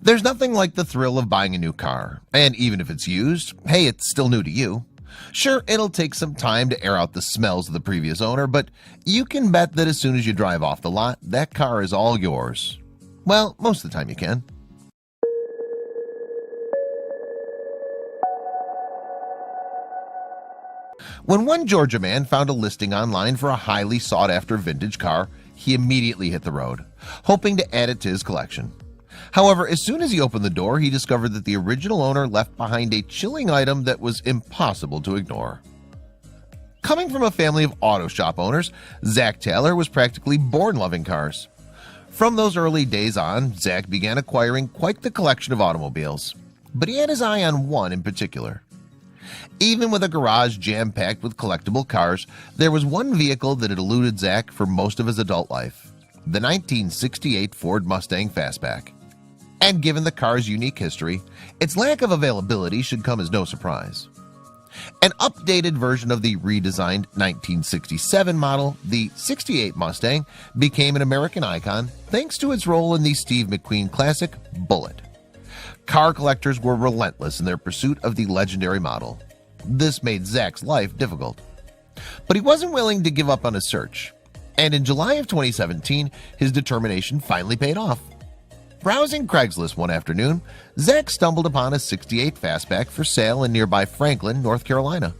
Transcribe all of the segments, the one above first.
There's nothing like the thrill of buying a new car, and even if it's used, hey, it's still new to you. Sure, it'll take some time to air out the smells of the previous owner, but you can bet that as soon as you drive off the lot, that car is all yours. Well, most of the time you can. When one Georgia man found a listing online for a highly sought-after vintage car, he immediately hit the road, hoping to add it to his collection. However, as soon as he opened the door, he discovered that the original owner left behind a chilling item that was impossible to ignore. Coming from a family of auto shop owners, Zach Taylor was practically born loving cars. From those early days on, Zach began acquiring quite the collection of automobiles, but he had his eye on one in particular. Even with a garage jam-packed with collectible cars, there was one vehicle that had eluded Zach for most of his adult life: the 1968 Ford Mustang Fastback. And given the car's unique history, its lack of availability should come as no surprise. An updated version of the redesigned 1967 model, the 68 Mustang, became an American icon thanks to its role in the Steve McQueen classic Bullitt. Car collectors were relentless in their pursuit of the legendary model. This made Zach's life difficult. But he wasn't willing to give up on his search. And in July of 2017, his determination finally paid off. Browsing Craigslist one afternoon, Zach stumbled upon a 68 Fastback for sale in nearby Franklin, North Carolina.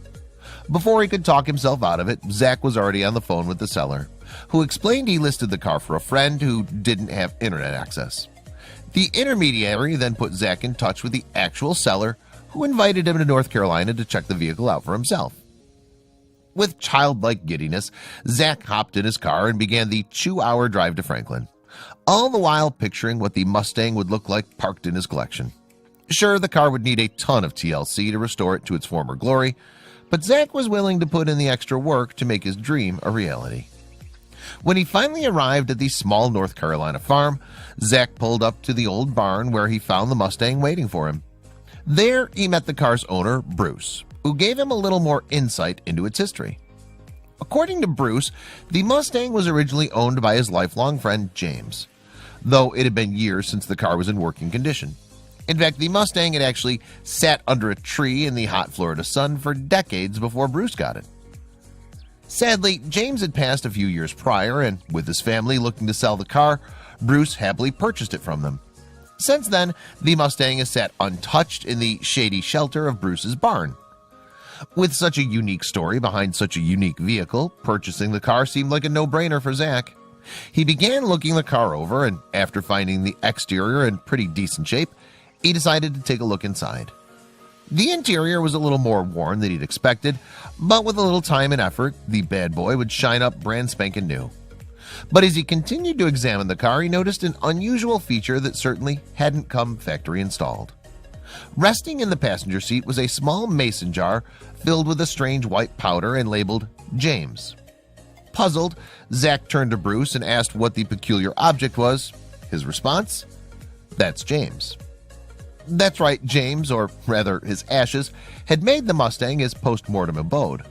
Before he could talk himself out of it, Zach was already on the phone with the seller, who explained he listed the car for a friend who didn't have internet access. The intermediary then put Zach in touch with the actual seller, who invited him to North Carolina to check the vehicle out for himself. With childlike giddiness, Zach hopped in his car and began the 2-hour drive to Franklin, all the while picturing what the Mustang would look like parked in his collection. Sure, the car would need a ton of TLC to restore it to its former glory, but Zach was willing to put in the extra work to make his dream a reality. When he finally arrived at the small North Carolina farm, Zach pulled up to the old barn where he found the Mustang waiting for him. There, he met the car's owner, Bruce, who gave him a little more insight into its history. According to Bruce, the Mustang was originally owned by his lifelong friend, James, though it had been years since the car was in working condition. In fact, the Mustang had actually sat under a tree in the hot Florida sun for decades before Bruce got it. Sadly, James had passed a few years prior, and with his family looking to sell the car, Bruce happily purchased it from them. Since then, the Mustang has sat untouched in the shady shelter of Bruce's barn. With such a unique story behind such a unique vehicle, purchasing the car seemed like a no-brainer for Zach. He began looking the car over, and after finding the exterior in pretty decent shape, he decided to take a look inside. The interior was a little more worn than he'd expected, but with a little time and effort, the bad boy would shine up brand spanking new. But as he continued to examine the car, he noticed an unusual feature that certainly hadn't come factory installed. Resting in the passenger seat was a small mason jar filled with a strange white powder and labeled James. Puzzled, Zach turned to Bruce and asked what the peculiar object was. His response? That's James. That's right, James, or rather his ashes, had made the Mustang his post-mortem abode.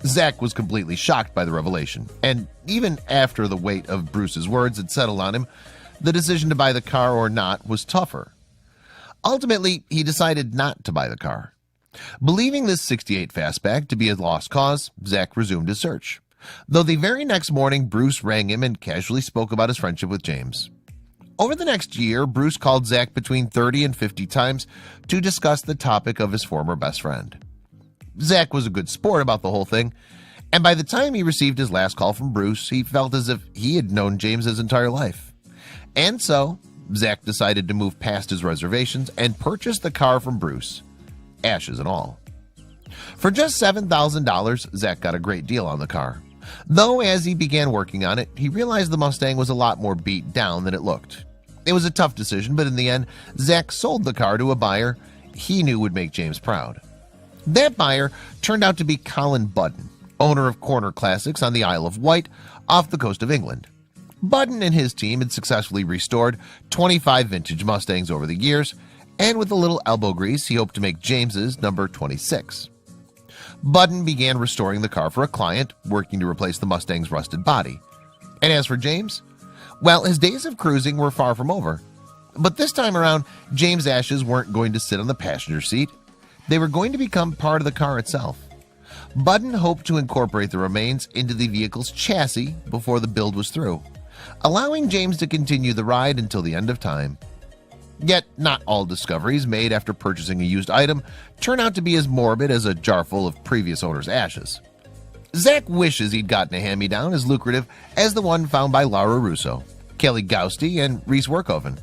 Zach was completely shocked by the revelation, and even after the weight of Bruce's words had settled on him, the decision to buy the car or not was tougher. Ultimately, he decided not to buy the car. Believing this 68 Fastback to be a lost cause, Zach resumed his search, though the very next morning Bruce rang him and casually spoke about his friendship with James. Over the next year, Bruce called Zach between 30 and 50 times to discuss the topic of his former best friend. Zach was a good sport about the whole thing, and by the time he received his last call from Bruce, he felt as if he had known James his entire life. And so, Zach decided to move past his reservations and purchase the car from Bruce, ashes and all. For just $7,000, Zach got a great deal on the car. Though as he began working on it, he realized the Mustang was a lot more beat down than it looked. It was a tough decision, but in the end, Zach sold the car to a buyer he knew would make James proud. That buyer turned out to be Colin Budden, owner of Corner Classics on the Isle of Wight off the coast of England. Budden and his team had successfully restored 25 vintage Mustangs over the years, and with a little elbow grease, he hoped to make James's number 26. Budden began restoring the car for a client, working to replace the Mustang's rusted body. And as for James, well, his days of cruising were far from over. But this time around, James' ashes weren't going to sit on the passenger seat. They were going to become part of the car itself. Budden hoped to incorporate the remains into the vehicle's chassis before the build was through, allowing James to continue the ride until the end of time. Yet, not all discoveries made after purchasing a used item turn out to be as morbid as a jar full of previous owner's ashes. Zach wishes he'd gotten a hand-me-down as lucrative as the one found by Laura Russo, Kelly Gousty, and Reese Workhoven.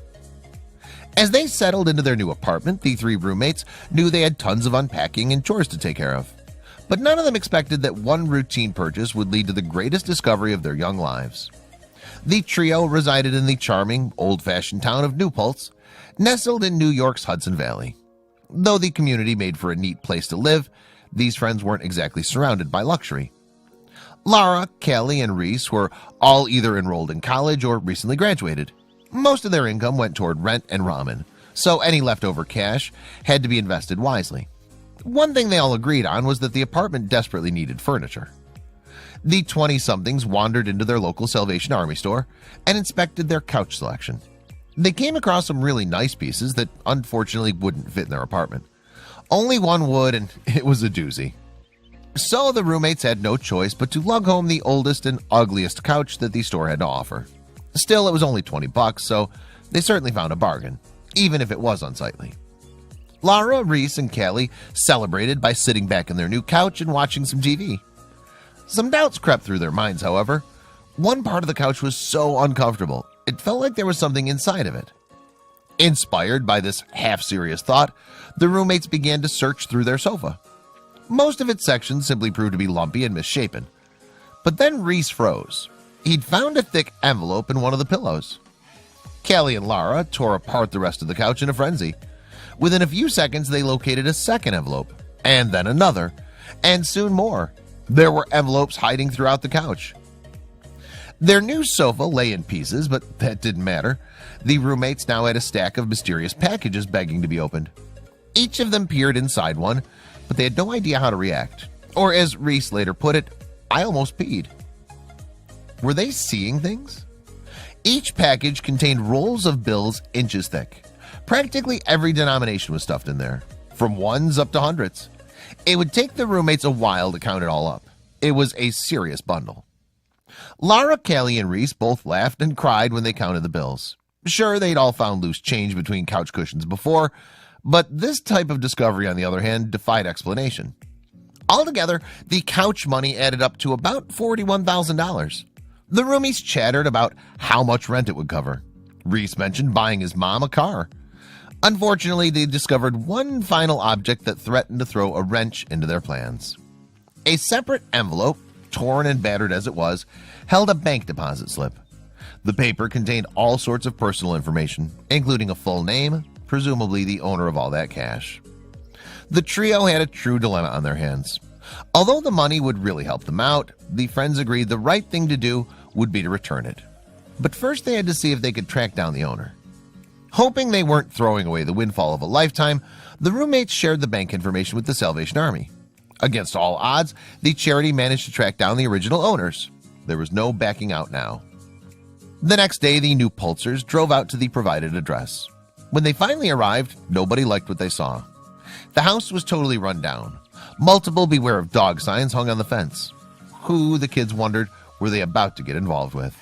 As they settled into their new apartment, the three roommates knew they had tons of unpacking and chores to take care of. But none of them expected that one routine purchase would lead to the greatest discovery of their young lives. The trio resided in the charming, old-fashioned town of New Paltz, nestled in New York's Hudson Valley. Though the community made for a neat place to live, these friends weren't exactly surrounded by luxury. Lara, Kelly, and Reese were all either enrolled in college or recently graduated. Most of their income went toward rent and ramen, so any leftover cash had to be invested wisely. One thing they all agreed on was that the apartment desperately needed furniture. The 20-somethings wandered into their local Salvation Army store and inspected their couch selection. They came across some really nice pieces that unfortunately wouldn't fit in their apartment. Only one would, and it was a doozy. So the roommates had no choice but to lug home the oldest and ugliest couch that the store had to offer. Still, it was only $20, so they certainly found a bargain, even if it was unsightly. Lara, Reese, and Kelly celebrated by sitting back in their new couch and watching some TV. Some doubts crept through their minds, however. One part of the couch was so uncomfortable, it felt like there was something inside of it. Inspired by this half-serious thought, the roommates began to search through their sofa. Most of its sections simply proved to be lumpy and misshapen. But then Reese froze. He'd found a thick envelope in one of the pillows. Kelly and Lara tore apart the rest of the couch in a frenzy. Within a few seconds, they located a second envelope, and then another, and soon more. There were envelopes hiding throughout the couch. Their new sofa lay in pieces, but that didn't matter. The roommates now had a stack of mysterious packages begging to be opened. Each of them peered inside one, but they had no idea how to react. Or as Reese later put it, I almost peed. Were they seeing things? Each package contained rolls of bills inches thick. Practically every denomination was stuffed in there, from ones up to hundreds. It would take the roommates a while to count it all up. It was a serious bundle. Lara, Kelly, and Reese both laughed and cried when they counted the bills. Sure, they'd all found loose change between couch cushions before, but this type of discovery, on the other hand, defied explanation. Altogether, the couch money added up to about $41,000. The roomies chattered about how much rent it would cover. Reese mentioned buying his mom a car. Unfortunately, they discovered one final object that threatened to throw a wrench into their plans. A separate envelope, torn and battered as it was, held a bank deposit slip. The paper contained all sorts of personal information, including a full name, presumably the owner of all that cash. The trio had a true dilemma on their hands. Although the money would really help them out, the friends agreed the right thing to do would be to return it. But first they had to see if they could track down the owner. Hoping they weren't throwing away the windfall of a lifetime, the roommates shared the bank information with the Salvation Army. Against all odds, the charity managed to track down the original owners. There was no backing out now. The next day, the New Paltzers drove out to the provided address. When they finally arrived, nobody liked what they saw. The house was totally run down. Multiple beware of dog signs hung on the fence. Who, the kids wondered, were they about to get involved with?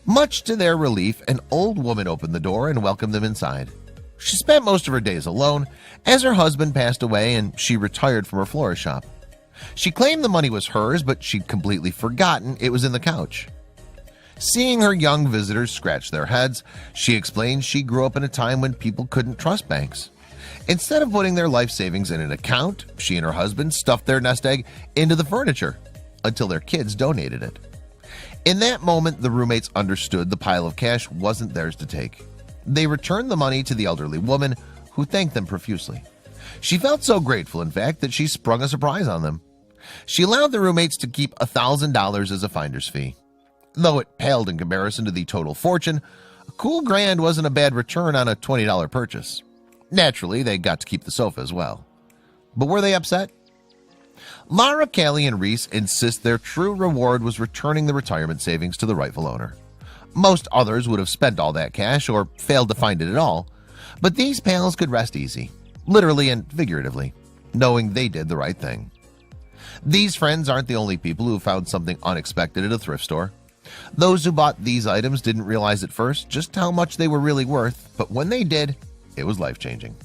Much to their relief, an old woman opened the door and welcomed them inside. She spent most of her days alone, as her husband passed away and she retired from her florist shop. She claimed the money was hers, but she'd completely forgotten it was in the couch. Seeing her young visitors scratch their heads, she explained she grew up in a time when people couldn't trust banks. Instead of putting their life savings in an account, she and her husband stuffed their nest egg into the furniture until their kids donated it. In that moment, the roommates understood the pile of cash wasn't theirs to take. They returned the money to the elderly woman, who thanked them profusely. She felt so grateful, in fact, that she sprung a surprise on them. She allowed the roommates to keep $1,000 as a finder's fee. Though it paled in comparison to the total fortune, a cool grand wasn't a bad return on a $20 purchase. Naturally, they got to keep the sofa as well. But were they upset? Lara, Kelly, and Reese insist their true reward was returning the retirement savings to the rightful owner. Most others would have spent all that cash or failed to find it at all, but these pals could rest easy, literally and figuratively, knowing they did the right thing. These friends aren't the only people who found something unexpected at a thrift store. Those who bought these items didn't realize at first just how much they were really worth, but when they did, it was life-changing.